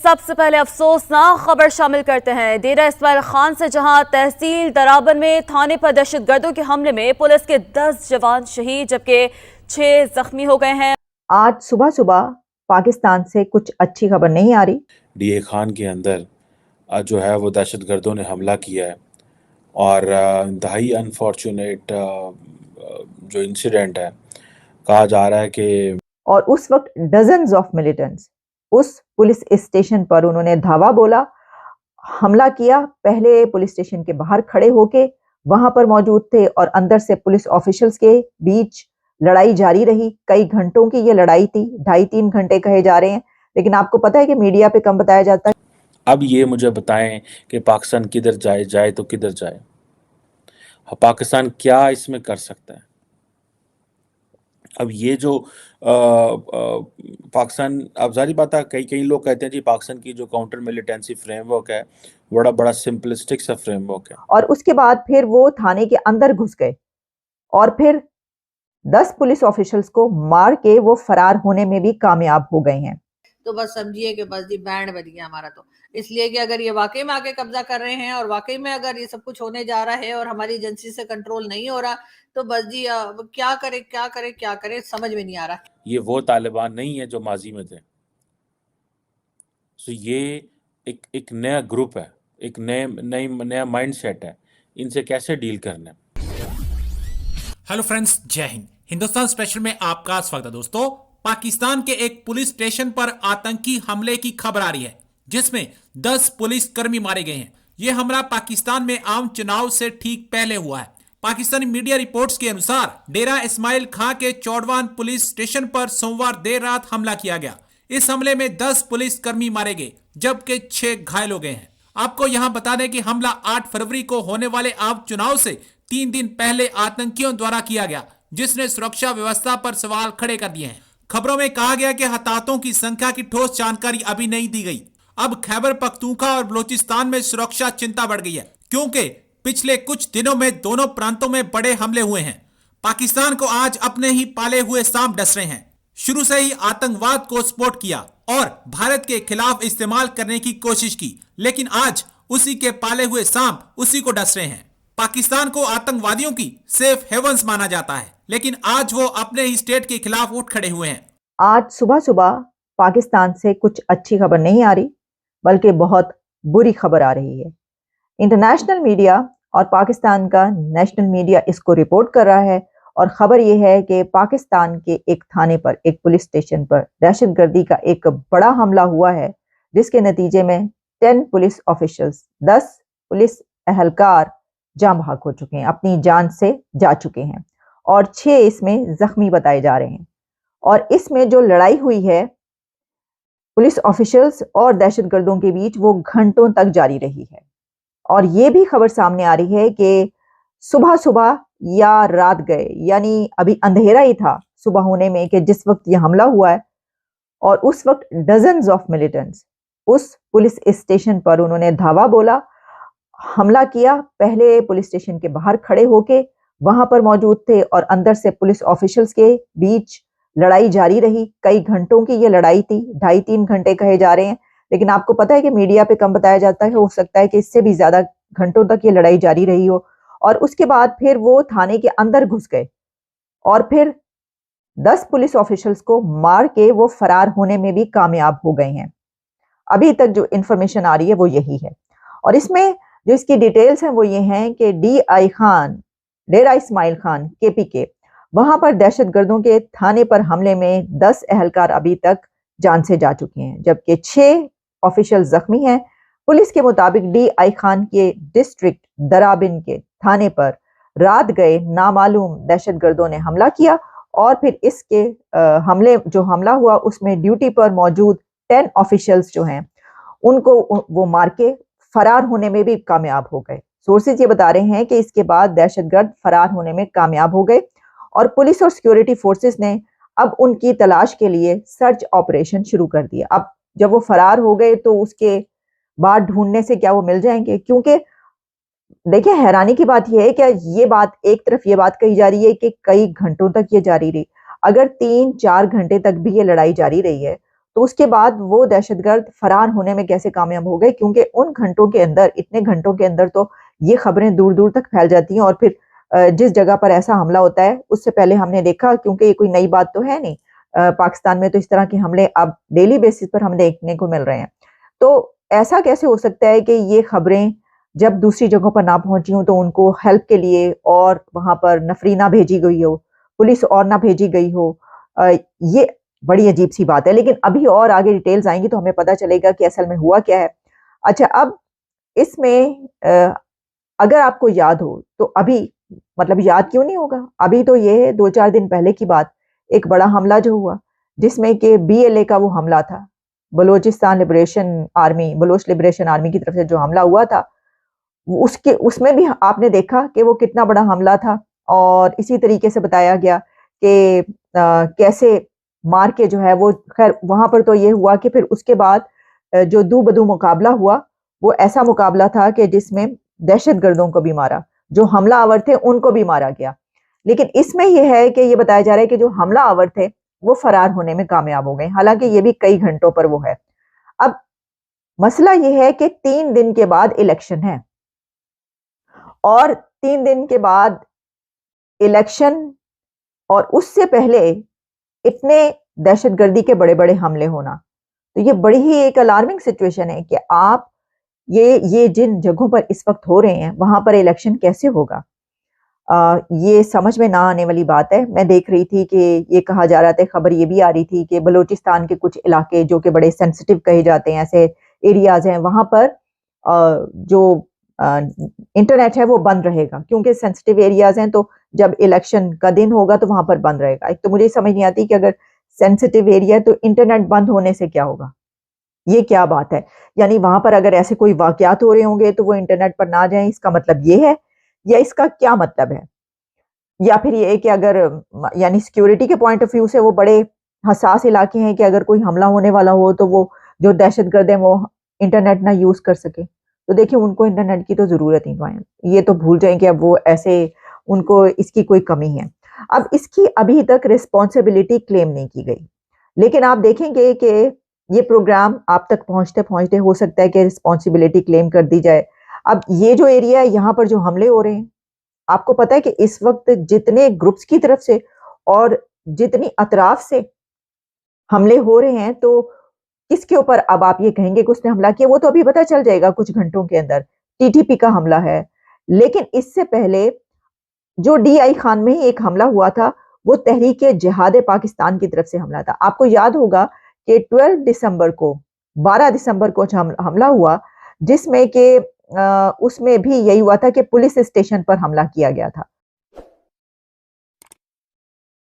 सबसे पहले अफसोसनाक खबर शामिल करते हैं। डेरा इस्माइल खान से जहां तहसील दराबन में थाने पर दहशतगर्दों के हमले में पुलिस के 10 जवान शहीद जबकि 6 जख्मी हो गए हैं। आज सुबह सुबह पाकिस्तान से कुछ अच्छी खबर नहीं आ रही। डीए खान के अंदर जो है वो दहशतगर्दों ने हमला किया है और इंतहाई अनफॉर्चुनेट जो इंसिडेंट है, कहा जा रहा है कि और उस वक्त डजन्स ऑफ मिलिटेंट्स उस पुलिस स्टेशन पर उन्होंने धावा बोला, हमला किया। पहले पुलिस स्टेशन के बाहर खड़े होके वहां पर मौजूद थे और अंदर से पुलिस ऑफिशियल्स के बीच लड़ाई जारी रही। कई घंटों की ये लड़ाई थी, 2.5-3 घंटे कहे जा रहे हैं, लेकिन आपको पता है कि मीडिया पे कम बताया जाता है। अब ये मुझे बताएं कि पाकिस्तान किधर जाए तो किधर जाए? पाकिस्तान क्या इसमें कर सकता है? अब ये जो पाकिस्तान, अब जारी बात है, कई लोग कहते हैं जी पाकिस्तान की जो काउंटर मिलिटेंसी फ्रेमवर्क है बड़ा सिंपलिस्टिक सा फ्रेमवर्क है। और उसके बाद फिर वो थाने के अंदर घुस गए और फिर 10 पुलिस ऑफिशियल्स को मार के वो फरार होने में भी कामयाब हो गए हैं। तो बस समझिए कि बस जी बैंड बज गया हमारा। तो इसलिए कि अगर ये वाकई में आके कब्जा कर रहे हैं और वाकई में अगर ये सब कुछ होने जा रहा है और हमारी एजेंसी से कंट्रोल नहीं हो रहा, तो बस जी क्या करे समझ में नहीं आ रहा। ये वो तालिबान नहीं है जो माजी में थे। तो ये एक नया ग्रुप है, एक नया माइंडसेट है। इनसे कैसे डील करना है? हेलो फ्रेंड्स, जय हिंद। हिंदुस्तान स्पेशल में आपका स्वागत है। दोस्तों, पाकिस्तान के एक पुलिस स्टेशन पर आतंकी हमले की खबर आ रही है जिसमें 10 पुलिस कर्मी मारे गए हैं। यह हमला पाकिस्तान में आम चुनाव से ठीक पहले हुआ है। पाकिस्तानी मीडिया रिपोर्ट्स के अनुसार डेरा इस्माइल खां के चौड़वान पुलिस स्टेशन पर सोमवार देर रात हमला किया गया। इस हमले में 10 पुलिस कर्मी मारे गए जबकि 6 घायल हो गए हैं। आपको यहां बता दें कि हमला 8 फरवरी को होने वाले आम चुनाव से 3 दिन पहले आतंकियों द्वारा किया गया, जिसने सुरक्षा व्यवस्था पर सवाल खड़े कर दिए हैं। खबरों में कहा गया कि हताहतों की संख्या की ठोस जानकारी अभी नहीं दी गई। अब खैबर पख्तूनख्वा और बलोचिस्तान में सुरक्षा चिंता बढ़ गई है क्योंकि पिछले कुछ दिनों में दोनों प्रांतों में बड़े हमले हुए हैं। पाकिस्तान को आज अपने ही पाले हुए सांप डस रहे हैं। शुरू से ही आतंकवाद को सपोर्ट किया और भारत के खिलाफ इस्तेमाल करने की कोशिश की, लेकिन आज उसी के पाले हुए सांप उसी को डस रहे हैं। पाकिस्तान को आतंकवादियों की सेफ हेवंस माना जाता है, लेकिन आज वो अपने ही स्टेट के खिलाफ उठ खड़े हुए हैं। आज सुबह सुबह पाकिस्तान से कुछ अच्छी खबर नहीं आ रही, बल्कि बहुत बुरी खबर आ रही है। इंटरनेशनल मीडिया और पाकिस्तान का नेशनल मीडिया इसको रिपोर्ट कर रहा है और खबर यह है कि पाकिस्तान के एक थाने पर, एक पुलिस स्टेशन पर दहशतगर्दी का एक बड़ा हमला हुआ है, जिसके नतीजे में 10 पुलिस ऑफिशियल्स, 10 पुलिस एहलकार जान भाग हो चुके हैं, अपनी जान से जा चुके हैं और 6 इसमें जख्मी बताए जा रहे हैं। और इसमें जो लड़ाई हुई है पुलिस ऑफिशियल्स और दहशतगर्दों के बीच, वो घंटों तक जारी रही है। और ये भी खबर सामने आ रही है कि सुबह सुबह या रात गए, यानी अभी अंधेरा ही था सुबह होने में कि जिस वक्त ये हमला हुआ है, और उस वक्त डजन्स ऑफ मिलिटेंट्स उस पुलिस स्टेशन पर उन्होंने धावा बोला, हमला किया। पहले पुलिस स्टेशन के बाहर खड़े होके वहां पर मौजूद थे और अंदर से पुलिस ऑफिशियल्स के बीच लड़ाई जारी रही। कई घंटों की ये लड़ाई थी, 2.5-3 घंटे कहे जा रहे हैं, लेकिन आपको पता है कि मीडिया पे कम बताया जाता है। हो सकता है कि इससे भी ज्यादा घंटों तक ये लड़ाई जारी रही हो। और उसके बाद फिर वो थाने के अंदर घुस गए और फिर 10 पुलिस ऑफिशियल्स को मार के वो फरार होने में भी कामयाब हो गए हैं। अभी तक जो इंफॉर्मेशन आ रही है वो यही है। और इसमें जो इसकी डिटेल्स हैं वो ये हैं कि DI खान, डेरा इस्माइल खान KPK, वहां पर दहशतगर्दों के थाने पर हमले में 10 एहलकार अभी तक जान से जा चुके हैं जबकि 6 ऑफिशियल जख्मी हैं। पुलिस के मुताबिक DI खान के डिस्ट्रिक्ट दराबिन के थाने पर रात गए नामालूम दहशतगर्दों ने हमला किया और फिर इसके हमला हुआ उसमें ड्यूटी पर मौजूद 10 ऑफिशियल्स जो हैं उनको वो मार के फरार होने में भी कामयाब हो गए। सोर्सेज ये बता रहे हैं कि इसके बाद दहशतगर्द फरार होने में कामयाब हो गए और पुलिस और सिक्योरिटी फोर्सेस ने अब उनकी तलाश के लिए सर्च ऑपरेशन शुरू कर दिया। अब जब वो फरार हो गए तो उसके बाद ढूंढने से क्या वो मिल जाएंगे? क्योंकि देखिए, हैरानी की बात यह है कि ये बात, एक तरफ ये बात कही जा रही है कि कई घंटों तक ये जारी रही। अगर 3-4 घंटे तक भी ये लड़ाई जारी रही है तो उसके बाद वो दहशतगर्द फरार होने में कैसे कामयाब हो गए, क्योंकि उन घंटों के अंदर, इतने घंटों के अंदर तो ये खबरें दूर दूर तक फैल जाती हैं। और फिर जिस जगह पर ऐसा हमला होता है उससे पहले हमने देखा, क्योंकि ये कोई नई बात तो है नहीं, पाकिस्तान में तो इस तरह के हमले अब डेली बेसिस पर हम देखने को मिल रहे हैं। तो ऐसा कैसे हो सकता है कि ये खबरें जब दूसरी जगहों पर ना पहुंची हों तो उनको हेल्प के लिए और वहां पर नफरी ना भेजी गई हो, पुलिस और ना भेजी गई हो, ये बड़ी अजीब सी बात है। लेकिन अभी और आगे डिटेल्स आएंगी तो हमें पता चलेगा कि असल में हुआ क्या है। अच्छा, अब इसमें अगर आपको याद हो तो अभी, मतलब याद क्यों नहीं होगा, अभी तो ये 2-4 दिन पहले की बात, एक बड़ा हमला जो हुआ जिसमें कि BLA का वो हमला था, Balochistan liberation army, Baloch liberation army की तरफ से जो हमला हुआ था, उसमें भी आपने देखा कि वो कितना बड़ा हमला था। और इसी तरीके से बताया गया कि कैसे मार के जो है वो, खैर वहां पर तो ये हुआ कि फिर उसके बाद जो दू बदू मुकाबला हुआ, वो ऐसा मुकाबला था कि जिसमें दहशतगर्दों को भी मारा, जो हमलावर थे उनको भी मारा गया। लेकिन इसमें यह है कि ये बताया जा रहा है कि जो हमलावर थे वो फरार होने में कामयाब हो गए, हालांकि ये भी कई घंटों पर वो है। अब मसला ये है कि 3 दिन के बाद इलेक्शन है, और 3 दिन के बाद इलेक्शन और उससे पहले इतने दहशतगर्दी के बड़े बड़े हमले होना, तो ये बड़ी ही एक अलार्मिंग सिचुएशन है कि आप ये जिन जगहों पर इस वक्त हो रहे हैं वहां पर इलेक्शन कैसे होगा। ये समझ में ना आने वाली बात है। मैं देख रही थी कि ये कहा जा रहा था, खबर ये भी आ रही थी कि बलूचिस्तान के कुछ इलाके जो कि बड़े सेंसिटिव कहे जाते हैं, ऐसे एरियाज हैं, वहां पर जो इंटरनेट है वो बंद रहेगा, क्योंकि सेंसिटिव एरियाज हैं। तो जब इलेक्शन का दिन होगा तो वहां पर बंद रहेगा। एक तो मुझे समझ नहीं आती कि अगर सेंसिटिव एरिया है तो इंटरनेट बंद होने से क्या होगा, ये क्या बात है। यानी वहां पर अगर ऐसे कोई वाकयात हो रहे होंगे तो वो इंटरनेट पर ना जाएं, इसका मतलब ये है, या इसका क्या मतलब है। या फिर ये कि अगर यानी सिक्योरिटी के पॉइंट ऑफ व्यू से वो बड़े हसास इलाके हैं कि अगर कोई हमला होने वाला हो तो वो जो दहशतगर्द हैं वो इंटरनेट ना यूज कर सके। तो देखिए, उनको इंटरनेट की तो जरूरत ही नहीं है, ये तो भूल जाएं कि अब वो ऐसे, उनको इसकी कोई कमी है। अब इसकी अभी तक रिस्पॉन्सिबिलिटी क्लेम नहीं की गई, लेकिन आप देखेंगे कि ये प्रोग्राम आप तक पहुंचते पहुंचते हो सकता है कि रिस्पॉन्सिबिलिटी क्लेम कर दी जाए। अब ये जो एरिया है यहाँ पर जो हमले हो रहे हैं, आपको पता है कि इस वक्त जितने ग्रुप्स की तरफ से और जितनी अतराफ से हमले हो रहे हैं, तो किसके ऊपर अब आप ये कहेंगे कि उसने हमला किया, वो तो अभी पता चल जाएगा कुछ घंटों के अंदर। TTP का हमला है, लेकिन इससे पहले जो DI खान में ही एक हमला हुआ था, वो तहरीक जिहाद पाकिस्तान की तरफ से हमला था। आपको याद होगा कि 12 दिसंबर को, 12 दिसंबर को हमला हुआ, जिसमें कि उसमें भी यही हुआ था कि पुलिस स्टेशन पर हमला किया गया था।